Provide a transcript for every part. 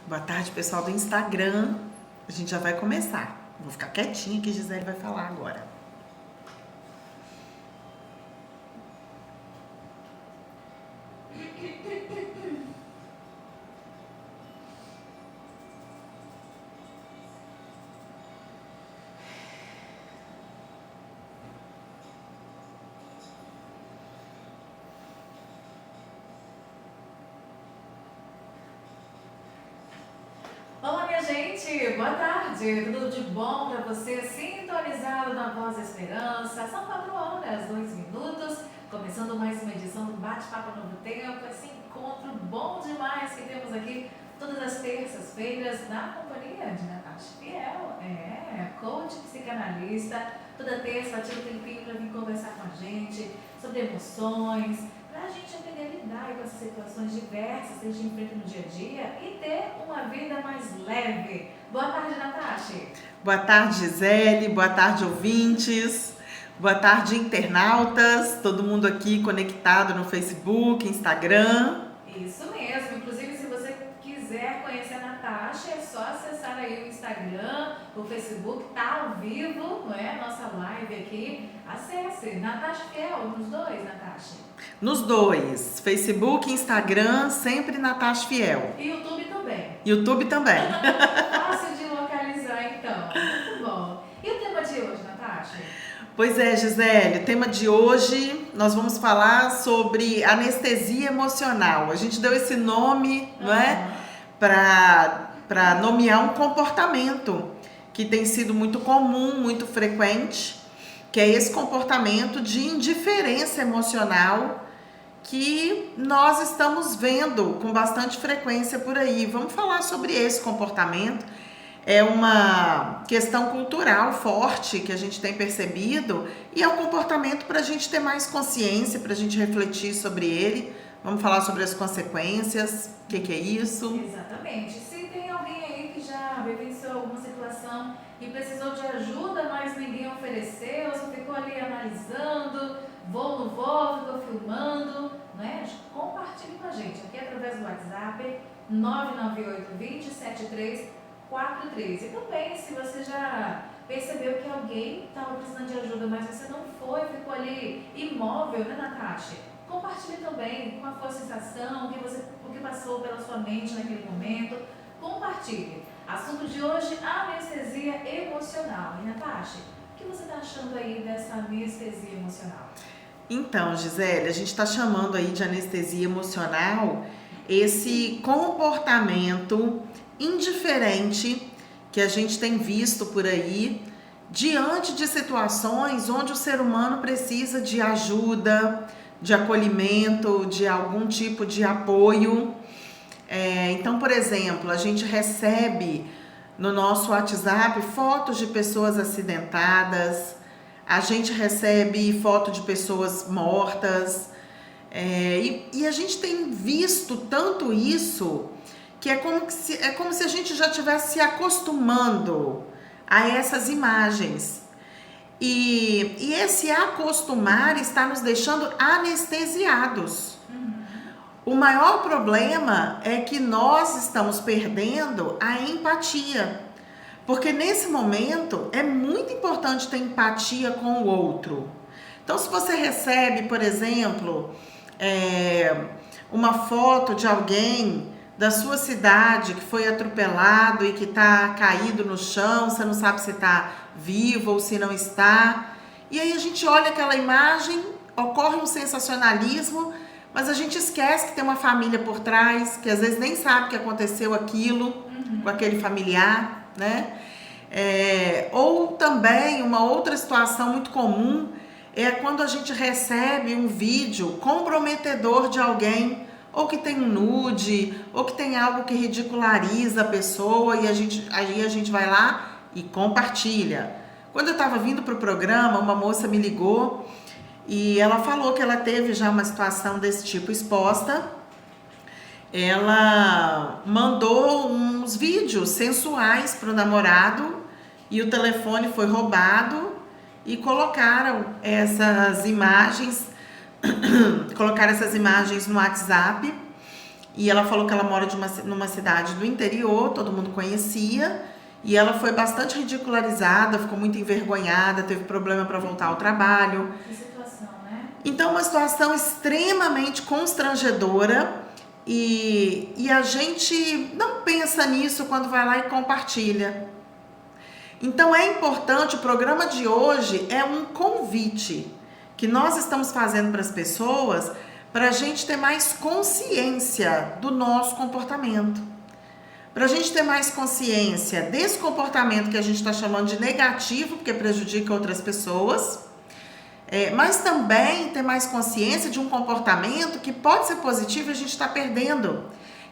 Boa tarde, pessoal do Instagram. A gente já vai começar. Vou ficar quietinha que Gisele vai falar agora. Olá, minha gente! Boa tarde! Tudo de bom para você sintonizado na Voz da Esperança? São 4 horas, 2 minutos, começando mais uma edição do Bate-Papo Novo Tempo, esse encontro bom demais que temos aqui todas as terças-feiras na companhia de Natasha Fiel, coach psicanalista. Toda terça ela tira um tempinho para vir conversar com a gente sobre emoções, para a gente aprender a lidar com essas situações diversas que a gente enfrenta no dia a dia e ter uma vida mais leve. Boa tarde, Natasha. Boa tarde, Gisele. Boa tarde, ouvintes. Boa tarde, internautas. Todo mundo aqui conectado no Facebook, Instagram. Isso mesmo. Inclusive, se você quiser conhecer a Natasha, é só acessar aí o Instagram, o Facebook, tá ao vivo, não é? Nossa live aqui. Acesse. Natasha Fiel, nos dois, Natasha. Nos dois, Facebook, Instagram, sempre Natasha Fiel. E YouTube também. YouTube também. Fácil de localizar, então. Muito bom. E o tema de hoje, Natasha? Pois é, Gisele, o tema de hoje nós vamos falar sobre anestesia emocional. A gente deu esse nome, não é? Para nomear um comportamento que tem sido muito comum, muito frequente, que é esse comportamento de indiferença emocional que nós estamos vendo com bastante frequência por aí. Vamos falar sobre esse comportamento. É uma questão cultural forte que a gente tem percebido e é um comportamento para a gente ter mais consciência, para a gente refletir sobre ele. Vamos falar sobre as consequências, o que é isso? Exatamente. Se tem alguém aí que já vivenciou alguma situação e precisou de ajuda, mas ninguém ofereceu, só ficou ali analisando, vou, não vou, ficou filmando, né? Compartilhe com a gente aqui através do WhatsApp 998207343. E também, se você já percebeu que alguém estava precisando de ajuda, mas você não foi, ficou ali imóvel, né, Natasha? Compartilhe também com a sua sensação, o que passou pela sua mente naquele momento. Compartilhe. Assunto de hoje, anestesia emocional. E, Natasha, o que você está achando aí dessa anestesia emocional? Então, Gisele, a gente está chamando aí de anestesia emocional esse comportamento indiferente que a gente tem visto por aí diante de situações onde o ser humano precisa de ajuda, de acolhimento, de algum tipo de apoio. Então, por exemplo, a gente recebe no nosso WhatsApp fotos de pessoas acidentadas, a gente recebe foto de pessoas mortas, e a gente tem visto tanto isso que é como se a gente já estivesse se acostumando a essas imagens. E esse acostumar está nos deixando anestesiados. O maior problema é que nós estamos perdendo a empatia. Porque nesse momento é muito importante ter empatia com o outro. Então, se você recebe, por exemplo, uma foto de alguém da sua cidade que foi atropelado e que está caído no chão, você não sabe se está vivo ou se não está. E aí a gente olha aquela imagem, ocorre um sensacionalismo, mas a gente esquece que tem uma família por trás, que às vezes nem sabe que aconteceu aquilo com aquele familiar, né? Ou também uma outra situação muito comum é quando a gente recebe um vídeo comprometedor de alguém, ou que tem um nude, ou que tem algo que ridiculariza a pessoa, e aí a gente vai lá e compartilha. Quando eu estava vindo para o programa, uma moça me ligou e ela falou que ela teve já uma situação desse tipo exposta. Ela mandou uns vídeos sensuais para o namorado e o telefone foi roubado e colocaram essas imagens no WhatsApp e ela falou que ela mora numa cidade do interior, todo mundo conhecia, e ela foi bastante ridicularizada, ficou muito envergonhada, teve problema para voltar ao trabalho. Que situação, né? Então, uma situação extremamente constrangedora, e a gente não pensa nisso quando vai lá e compartilha. Então é importante, o programa de hoje é um convite que nós estamos fazendo para as pessoas, para a gente ter mais consciência do nosso comportamento. Para a gente ter mais consciência desse comportamento que a gente está chamando de negativo, porque prejudica outras pessoas, mas também ter mais consciência de um comportamento que pode ser positivo e a gente está perdendo,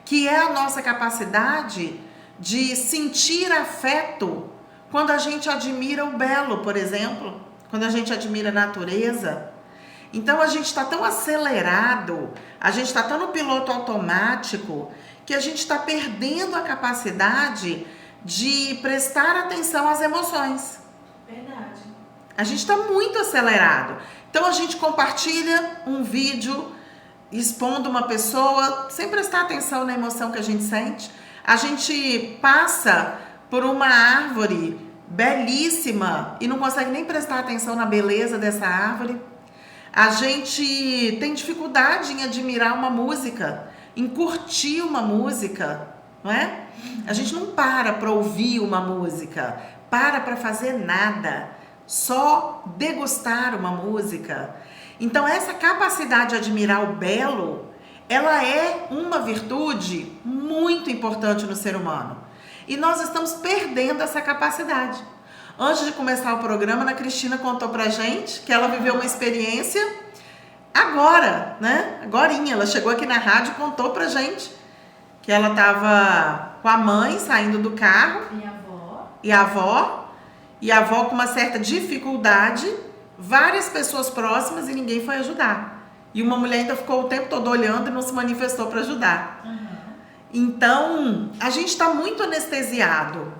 que é a nossa capacidade de sentir afeto quando a gente admira o belo, por exemplo, quando a gente admira a natureza. Então a gente está tão acelerado, a gente está tão no piloto automático, que a gente está perdendo a capacidade de prestar atenção às emoções. Verdade. A gente está muito acelerado. Então a gente compartilha um vídeo expondo uma pessoa sem prestar atenção na emoção que a gente sente. A gente passa por uma árvore belíssima e não consegue nem prestar atenção na beleza dessa árvore. A gente tem dificuldade em admirar uma música, em curtir uma música, não é? A gente não para ouvir uma música, para fazer nada, só degustar uma música. Então essa capacidade de admirar o belo, ela é uma virtude muito importante no ser humano. E nós estamos perdendo essa capacidade. Antes de começar o programa, a Ana Cristina contou pra gente que ela viveu uma experiência agora, né? Agorinha, ela chegou aqui na rádio e contou pra gente que ela estava com a mãe saindo do carro. E a avó com uma certa dificuldade, várias pessoas próximas e ninguém foi ajudar. E uma mulher ainda ficou o tempo todo olhando e não se manifestou para ajudar. Então, a gente está muito anestesiado.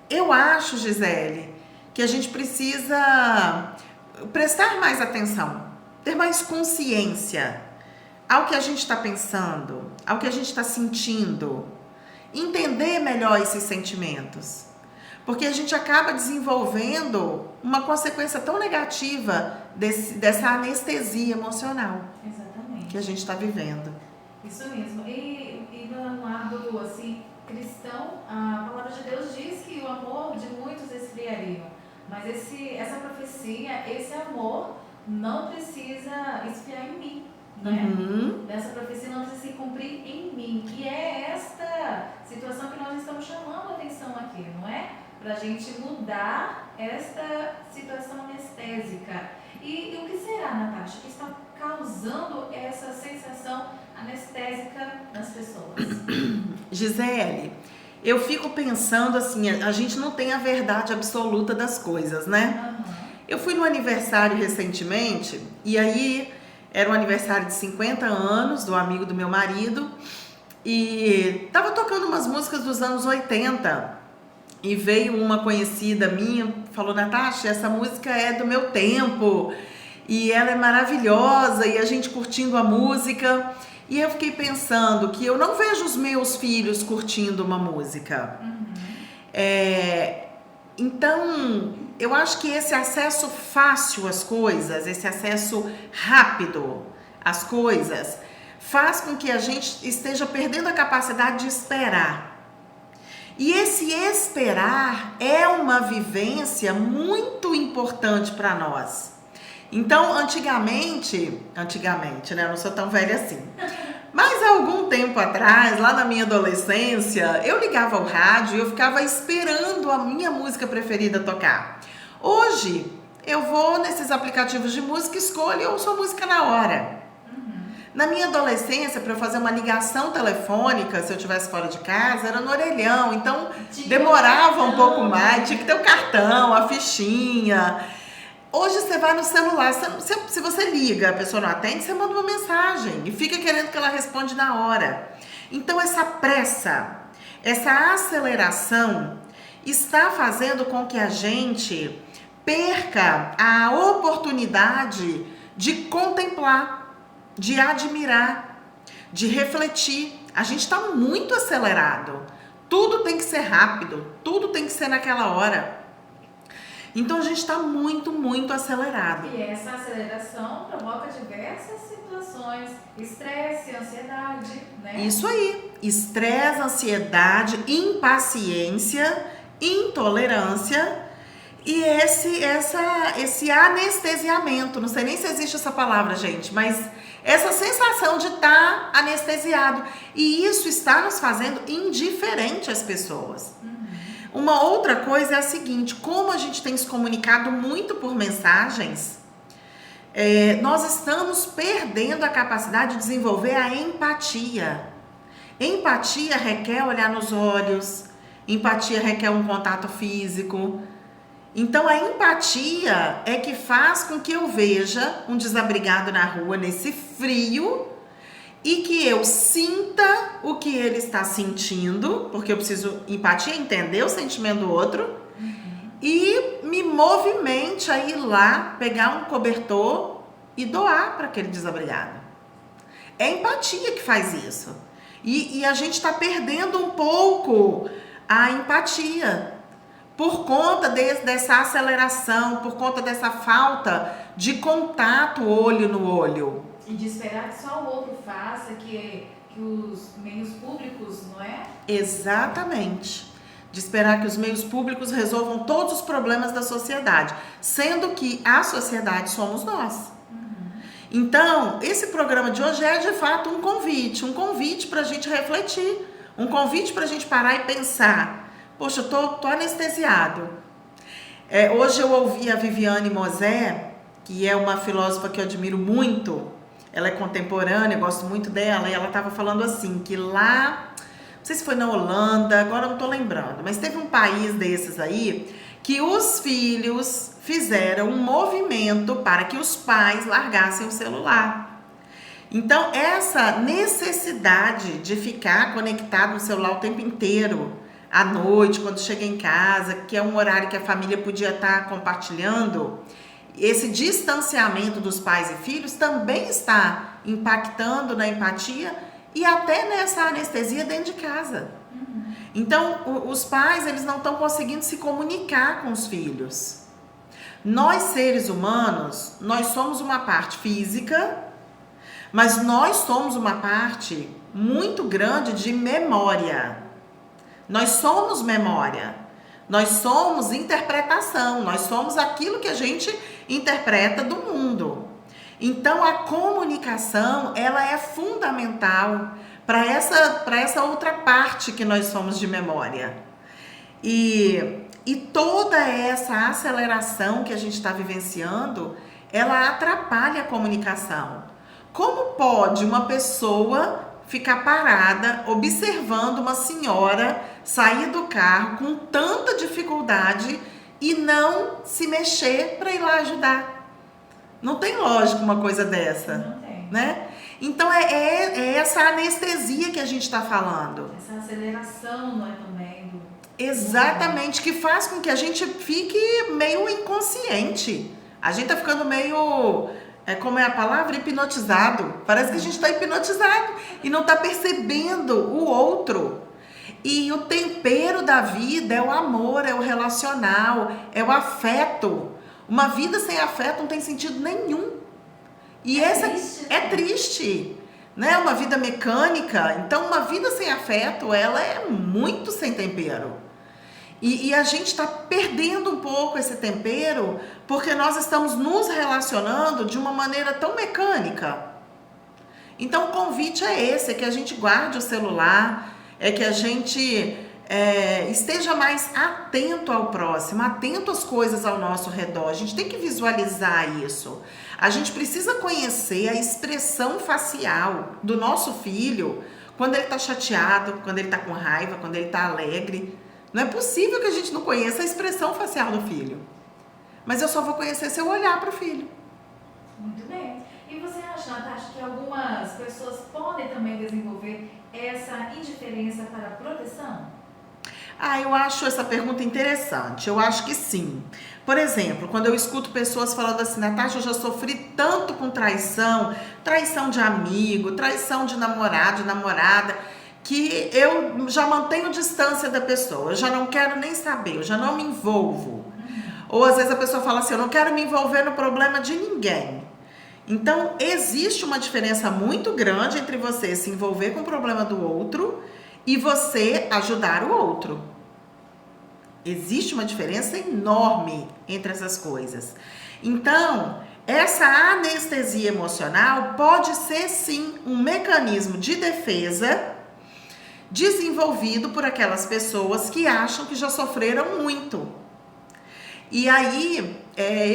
Eu acho, Gisele, que a gente precisa prestar mais atenção, ter mais consciência ao que a gente está pensando, ao que a gente está sentindo, entender melhor esses sentimentos. Porque a gente acaba desenvolvendo uma consequência tão negativa dessa anestesia emocional. Exatamente. Que a gente está vivendo. Isso mesmo. E no lado assim, cristão, a palavra de Deus diz que o amor de muitos esfriaria. Mas essa profecia, esse amor não precisa esfriar em mim. Né? Essa profecia não precisa se cumprir em mim. E é esta situação que nós estamos chamando a atenção aqui, não é? Para a gente mudar esta situação anestésica. E o que será, Natasha, que está causando essa sensação anestésica nas pessoas? Gisele, eu fico pensando assim, a gente não tem a verdade absoluta das coisas, né? Eu fui no aniversário recentemente, e aí era um aniversário de 50 anos do amigo do meu marido, e tava tocando umas músicas dos anos 80, e veio uma conhecida minha, falou: Natasha, essa música é do meu tempo, e ela é maravilhosa, e a gente curtindo a música. E eu fiquei pensando que eu não vejo os meus filhos curtindo uma música. Então, eu acho que esse acesso fácil às coisas, esse acesso rápido às coisas, faz com que a gente esteja perdendo a capacidade de esperar. E esse esperar é uma vivência muito importante para nós. Então, antigamente, né? Eu não sou tão velha assim. Mas há algum tempo atrás, lá na minha adolescência, eu ligava ao rádio e eu ficava esperando a minha música preferida tocar. Hoje, eu vou nesses aplicativos de música, escolho e ouço a música na hora. Na minha adolescência, para eu fazer uma ligação telefônica, se eu estivesse fora de casa, era no orelhão. Então, demorava um pouco mais, tinha que ter o cartão, a fichinha. Hoje você vai no celular, se você liga, a pessoa não atende, você manda uma mensagem e fica querendo que ela responda na hora. Então essa pressa, essa aceleração está fazendo com que a gente perca a oportunidade de contemplar, de admirar, de refletir A gente está muito acelerado. Tudo tem que ser rápido, tudo tem que ser naquela hora. Então a gente está muito, muito acelerado. E essa aceleração provoca diversas situações, estresse, ansiedade, né? Isso aí, estresse, ansiedade, impaciência, intolerância e esse anestesiamento. Não sei nem se existe essa palavra, gente, mas essa sensação de estar anestesiado. E isso está nos fazendo indiferente às pessoas. Uma outra coisa é a seguinte: como a gente tem se comunicado muito por mensagens, nós estamos perdendo a capacidade de desenvolver a empatia. Empatia requer olhar nos olhos, empatia requer um contato físico. Então a empatia é que faz com que eu veja um desabrigado na rua nesse frio e que eu sinta o que ele está sentindo, porque eu preciso empatia, entender o sentimento do outro, e me movimente a ir lá, pegar um cobertor e doar para aquele desabrigado. É empatia que faz isso. E a gente está perdendo um pouco a empatia por conta dessa aceleração, por conta dessa falta de contato olho no olho. E de esperar que só o outro faça, que os meios públicos, não é? Exatamente. De esperar que os meios públicos resolvam todos os problemas da sociedade, sendo que a sociedade somos nós. Então, esse programa de hoje é de fato um convite para a gente refletir, um convite para a gente parar e pensar: poxa, eu tô anestesiado. Hoje eu ouvi a Viviane Mosé, que é uma filósofa que eu admiro muito. Ela é contemporânea, eu gosto muito dela, e ela estava falando assim, que lá, não sei se foi na Holanda, agora eu não estou lembrando, mas teve um país desses aí, que os filhos fizeram um movimento para que os pais largassem o celular. Então, essa necessidade de ficar conectado no celular o tempo inteiro, à noite, quando chega em casa, que é um horário que a família podia estar compartilhando, esse distanciamento dos pais e filhos também está impactando na empatia e até nessa anestesia dentro de casa. Então, os pais, eles não estão conseguindo se comunicar com os filhos. Nós, seres humanos, nós somos uma parte física, mas nós somos uma parte muito grande de memória. Nós somos memória. Nós somos interpretação. Nós somos aquilo que a gente interpreta do mundo. Então, a comunicação, ela é fundamental para essa outra parte que nós somos de memória. E toda essa aceleração que a gente está vivenciando, ela atrapalha a comunicação. Como pode uma pessoa ficar parada observando uma senhora sair do carro com tanta dificuldade e não se mexer para ir lá ajudar? Não tem lógica uma coisa dessa. Não tem. Né? Então é essa anestesia que a gente está falando. Essa aceleração, não é, também do... Exatamente, que faz com que a gente fique meio inconsciente. A gente tá ficando meio, como é a palavra? Hipnotizado. Parece que a gente está hipnotizado e não está percebendo o outro. E o tempero da vida é o amor, é o relacional, é o afeto. Uma vida sem afeto não tem sentido nenhum. E é triste, né? Uma vida mecânica. Então, uma vida sem afeto, ela é muito sem tempero. E a gente está perdendo um pouco esse tempero porque nós estamos nos relacionando de uma maneira tão mecânica. Então, o convite é esse, é que a gente guarde o celular, é que a gente esteja mais atento ao próximo, atento às coisas ao nosso redor. A gente tem que visualizar isso. A gente precisa conhecer a expressão facial do nosso filho quando ele está chateado, quando ele está com raiva, quando ele está alegre. Não é possível que a gente não conheça a expressão facial do filho. Mas eu só vou conhecer se eu olhar para o filho. Muito bem. E você acha, Natasha, que algumas pessoas podem também desenvolver essa indiferença para a proteção? Eu acho essa pergunta interessante. Eu acho que sim. Por exemplo, quando eu escuto pessoas falando assim: Natasha, eu já sofri tanto com traição, traição de amigo, traição de namorado, de namorada, que eu já mantenho distância da pessoa, eu já não quero nem saber, eu já não me envolvo. Ou às vezes a pessoa fala assim, eu não quero me envolver no problema de ninguém. Então, existe uma diferença muito grande entre você se envolver com o problema do outro e você ajudar o outro. Existe uma diferença enorme entre essas coisas. Então, essa anestesia emocional pode ser sim um mecanismo de defesa desenvolvido por aquelas pessoas que acham que já sofreram muito. E aí,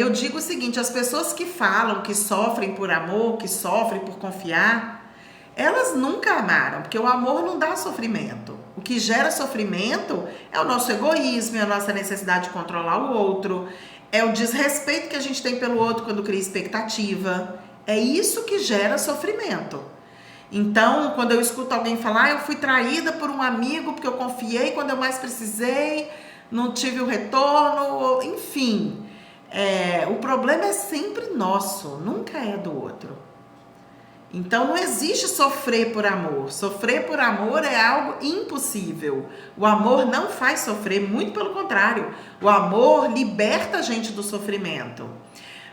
eu digo o seguinte, as pessoas que falam que sofrem por amor, que sofrem por confiar, elas nunca amaram, porque o amor não dá sofrimento. O que gera sofrimento é o nosso egoísmo, é a nossa necessidade de controlar o outro, é o desrespeito que a gente tem pelo outro quando cria expectativa. É isso que gera sofrimento. Então, quando eu escuto alguém falar, eu fui traída por um amigo porque eu confiei quando eu mais precisei, não tive o retorno, enfim. O problema é sempre nosso, nunca é do outro. Então, não existe sofrer por amor. Sofrer por amor é algo impossível. O amor não faz sofrer, muito pelo contrário. O amor liberta a gente do sofrimento.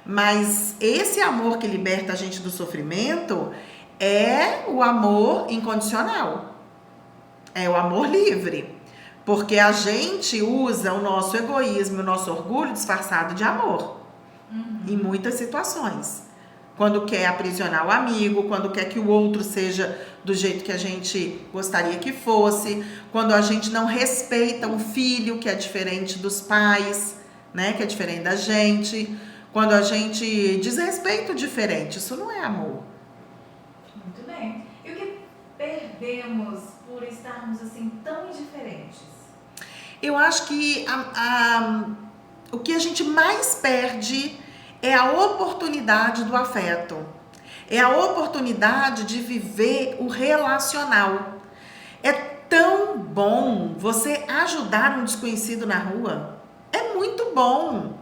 Mas esse amor que liberta a gente do sofrimento é o amor incondicional. É o amor livre. Porque a gente usa o nosso egoísmo, o nosso orgulho disfarçado de amor. Em muitas situações. Quando quer aprisionar o amigo, quando quer que o outro seja do jeito que a gente gostaria que fosse, quando a gente não respeita um filho que é diferente dos pais, né, que é diferente da gente, quando a gente desrespeita o diferente, isso não é amor. Muito bem. E o que perdemos por estarmos assim tão indiferentes? Eu acho que o que a gente mais perde é a oportunidade do afeto. É a oportunidade de viver o relacional. É tão bom você ajudar um desconhecido na rua. É muito bom.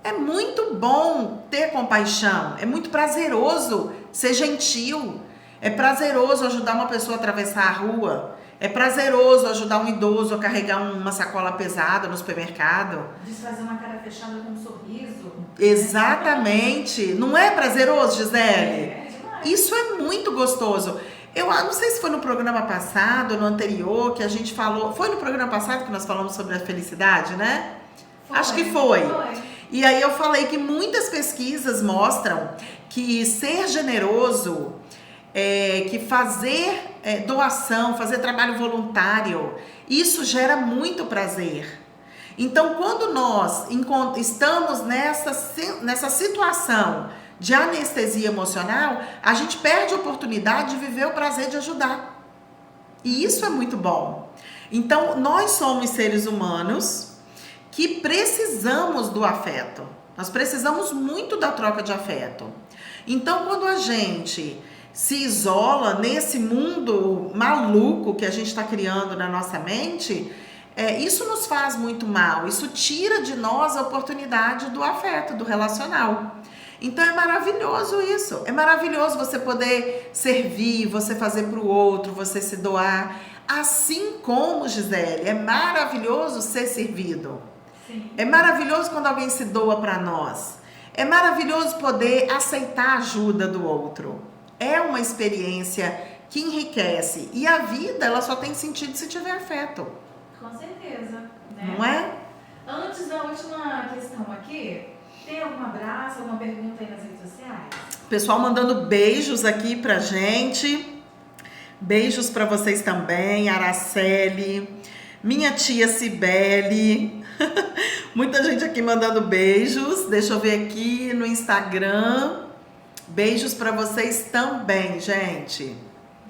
É muito bom ter compaixão. É muito prazeroso ser gentil. É prazeroso ajudar uma pessoa a atravessar a rua. É prazeroso ajudar um idoso a carregar uma sacola pesada no supermercado. Desfazer uma cara fechada com um sorriso. Exatamente. Não é prazeroso, Gisele? É demais. Isso é muito gostoso. Eu não sei se foi no programa passado ou no anterior que a gente falou. Foi no programa passado que nós falamos sobre a felicidade, né? Acho que foi. E aí eu falei que muitas pesquisas mostram que ser generoso, que fazer doação, fazer trabalho voluntário, isso gera muito prazer. Então, quando nós estamos nessa situação de anestesia emocional, a gente perde a oportunidade de viver o prazer de ajudar. E isso é muito bom. Então, nós somos seres humanos que precisamos do afeto. Nós precisamos muito da troca de afeto. Então, quando a gente se isola nesse mundo maluco que a gente está criando na nossa mente, isso nos faz muito mal. Isso tira de nós a oportunidade do afeto, do relacional. Então é maravilhoso isso. É maravilhoso você poder servir, você fazer para o outro, você se doar. Assim como, Gisele, é maravilhoso ser servido. Sim. É maravilhoso quando alguém se doa para nós. É maravilhoso poder aceitar a ajuda do outro. É uma experiência que enriquece. E a vida, ela só tem sentido se tiver afeto. Com certeza, né? Não é? Antes da última questão aqui, tem algum abraço, alguma pergunta aí nas redes sociais? Pessoal mandando beijos aqui pra gente. Beijos pra vocês também, Araceli, minha tia Cibele. Muita gente aqui mandando beijos. Deixa eu ver aqui no Instagram. Beijos pra vocês também, gente.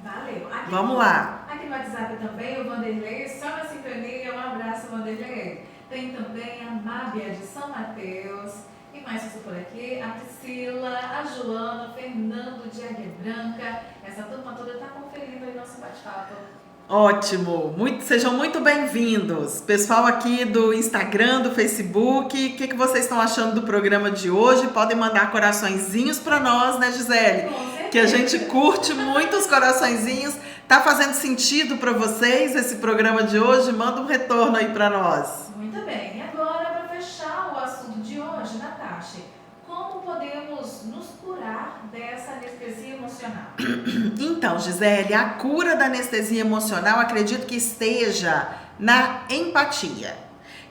Valeu. Aqui Vamos lá. Aqui no WhatsApp também, o Vanderlei, só na sintonia, um abraço, Vanderlei. Tem também a Mábia de São Mateus. E mais pessoas por aqui, a Priscila, a Joana, o Fernando de Águia Branca. Essa turma toda está conferindo aí nosso bate-papo. Ótimo, sejam muito bem-vindos. Pessoal aqui do Instagram, do Facebook, o que vocês estão achando do programa de hoje? Podem mandar coraçõezinhos para nós, né, Gisele? Com certeza. Que a gente curte muito os coraçõezinhos. Tá fazendo sentido para vocês esse programa de hoje? Manda um retorno aí para nós. Muito bem. E agora, para fechar o assunto de hoje, Natasha, como podemos nos curar dessa anestesia emocional? Então, Gisele, a cura da anestesia emocional, acredito que esteja na empatia.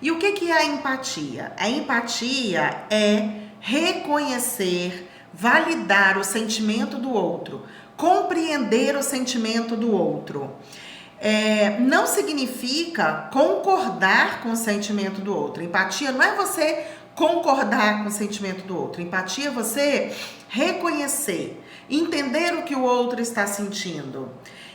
E o que é a empatia? A empatia é reconhecer, validar o sentimento do outro, compreender o sentimento do outro. Não significa concordar com o sentimento do outro. Empatia não é você concordar com o sentimento do outro. Empatia é você reconhecer, entender o que o outro está sentindo.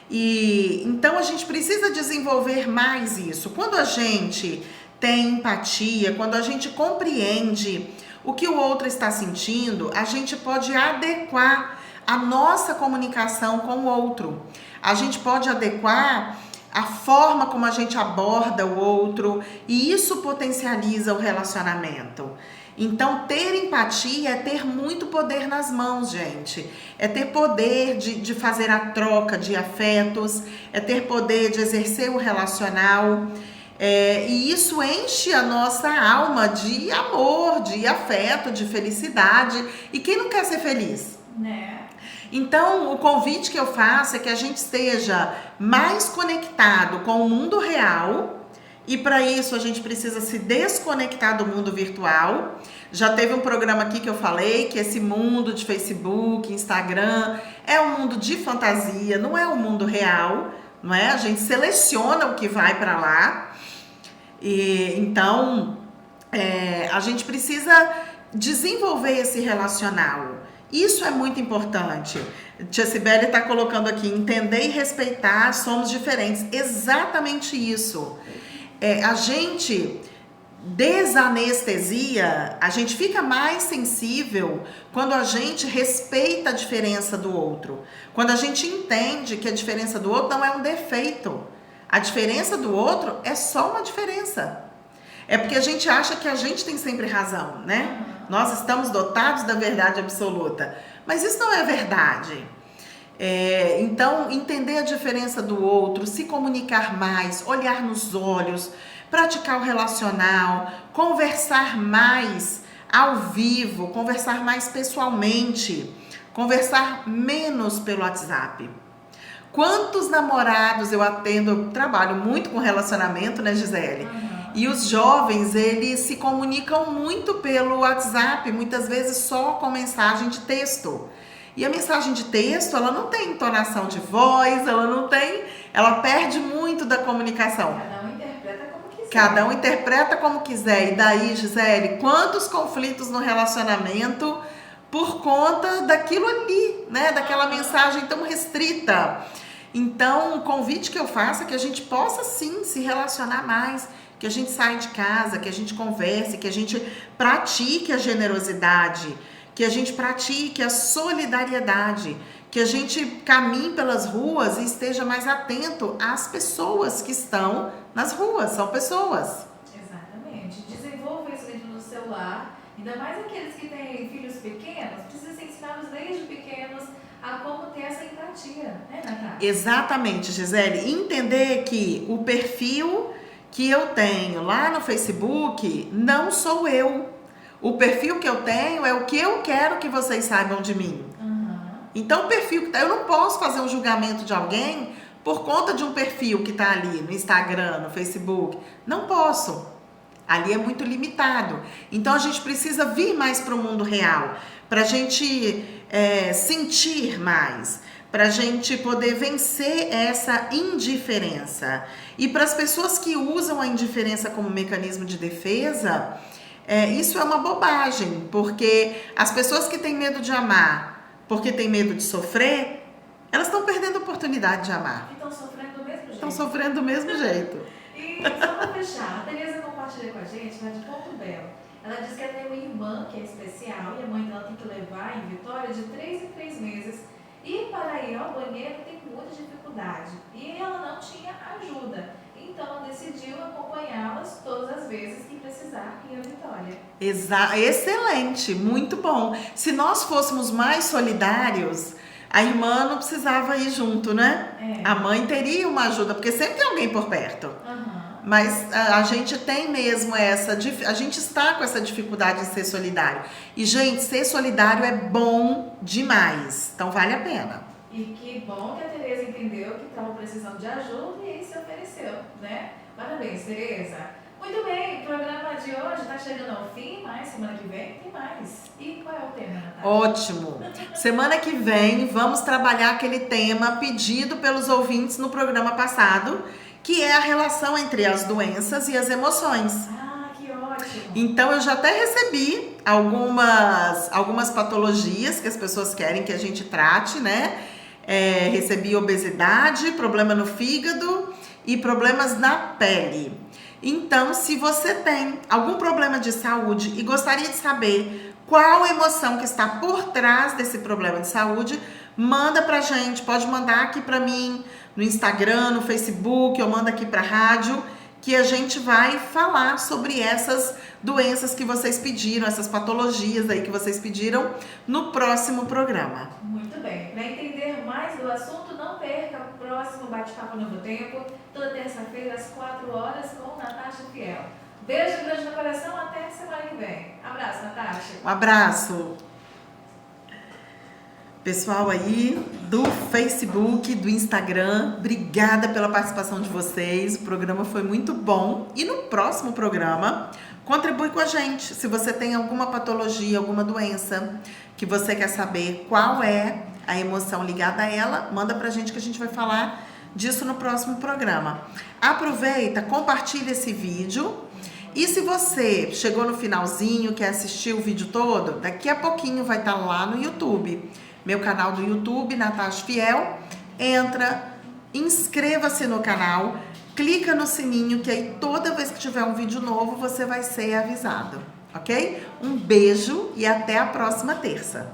E então a gente precisa desenvolver mais isso. Quando a gente tem empatia, quando a gente compreende o que o outro está sentindo, a gente pode adequar a nossa comunicação com o outro. A gente pode adequar a forma como a gente aborda o outro e isso potencializa o relacionamento. Então, ter empatia é ter muito poder nas mãos, gente. É ter poder de fazer a troca de afetos, é ter poder de exercer o relacional. E isso enche a nossa alma de amor, de afeto, de felicidade. E quem não quer ser feliz? Né? Então, o convite que eu faço é que a gente esteja mais conectado com o mundo real e para isso a gente precisa se desconectar do mundo virtual. Já teve um programa aqui que eu falei que esse mundo de Facebook, Instagram é um mundo de fantasia, não é um mundo real, não é? A gente seleciona o que vai para lá. Então, a gente precisa desenvolver esse relacional. Isso é muito importante. Tia Cibele está colocando aqui, entender e respeitar, somos diferentes. Exatamente isso. A gente desanestesia, a gente fica mais sensível quando a gente respeita a diferença do outro. Quando a gente entende que a diferença do outro não é um defeito. A diferença do outro é só uma diferença. É porque a gente acha que a gente tem sempre razão, né? Nós estamos dotados da verdade absoluta. Mas isso não é verdade. Então, entender a diferença do outro, se comunicar mais, olhar nos olhos, praticar o relacional, conversar mais ao vivo, conversar mais pessoalmente, conversar menos pelo WhatsApp. Quantos namorados eu atendo, eu trabalho muito com relacionamento, né, Gisele? E os jovens, eles se comunicam muito pelo WhatsApp, muitas vezes só com mensagem de texto. E a mensagem de texto, ela não tem entonação de voz, ela perde muito da comunicação. Cada um interpreta como quiser. E daí, Gisele, quantos conflitos no relacionamento por conta daquilo ali, né? Daquela mensagem tão restrita. Então, o convite que eu faço é que a gente possa sim se relacionar mais, que a gente saia de casa, que a gente converse, que a gente pratique a generosidade, que a gente pratique a solidariedade, que a gente caminhe pelas ruas e esteja mais atento às pessoas que estão nas ruas, são pessoas. Exatamente. Desenvolva isso dentro do celular, ainda mais aqueles que têm filhos pequenos, precisa ensiná-los desde pequenos a como ter essa empatia, né, Natália? Exatamente, Gisele. Entender que o perfil que eu tenho lá no Facebook não sou eu. O perfil que eu tenho é o que eu quero que vocês saibam de mim. Então, o perfil eu não posso fazer um julgamento de alguém por conta de um perfil que está ali no Instagram, no Facebook. Não posso. Ali é muito limitado. Então, a gente precisa vir mais para o mundo real, para a gente sentir mais, para a gente poder vencer essa indiferença. E para as pessoas que usam a indiferença como mecanismo de defesa, isso é uma bobagem, porque as pessoas que têm medo de amar, porque têm medo de sofrer, elas estão perdendo a oportunidade de amar. E estão sofrendo do mesmo jeito. Estão sofrendo do mesmo jeito. E só para fechar, a Tereza compartilha com a gente, lá de Ponto Belo. Ela diz que ela tem uma irmã que é especial e a mãe dela tem que levar em Vitória de 3 em 3 meses. E para ir ao banheiro tem muita dificuldade. E ela não tinha ajuda. Então ela decidiu acompanhá-las todas as vezes que precisar ir a Vitória. Excelente, muito bom. Se nós fôssemos mais solidários, a irmã não precisava ir junto, né? A mãe teria uma ajuda, porque sempre tem alguém por perto. Mas a gente tem mesmo a gente está com essa dificuldade de ser solidário. E, gente, ser solidário é bom demais. Então, vale a pena. E que bom que a Tereza entendeu que estava precisando de ajuda e se ofereceu, né? Parabéns, Tereza. Muito bem, o programa de hoje está chegando ao fim, mas semana que vem tem mais. E qual é o tema, Natália? Ótimo! Semana que vem vamos trabalhar aquele tema pedido pelos ouvintes no programa passado, que é a relação entre as doenças e as emoções. Ah, que ótimo! Então, eu já até recebi algumas patologias que as pessoas querem que a gente trate, né? Recebi obesidade, problema no fígado e problemas na pele. Então, se você tem algum problema de saúde e gostaria de saber qual emoção que está por trás desse problema de saúde, manda pra gente, pode mandar aqui pra mim, no Instagram, no Facebook, ou manda aqui pra rádio, que a gente vai falar sobre essas doenças que vocês pediram, essas patologias aí que vocês pediram no próximo programa. Muito bem. Para entender mais do assunto, não perca o próximo Bate-Papo Novo Tempo, toda terça-feira às 4 horas com Natasha Fiel. Beijo grande no coração, até semana que vem. Abraço, Natasha. Um abraço. Pessoal aí do Facebook, do Instagram, obrigada pela participação de vocês. O programa foi muito bom. E no próximo programa, contribui com a gente. Se você tem alguma patologia, alguma doença que você quer saber qual é a emoção ligada a ela, manda pra gente que a gente vai falar disso no próximo programa. Aproveita, compartilha esse vídeo. E se você chegou no finalzinho, quer assistir o vídeo todo, daqui a pouquinho vai estar lá no YouTube. Meu canal do YouTube, Natasha Fiel. Entra, inscreva-se no canal, clica no sininho, que aí toda vez que tiver um vídeo novo, você vai ser avisado, ok? Um beijo e até a próxima terça.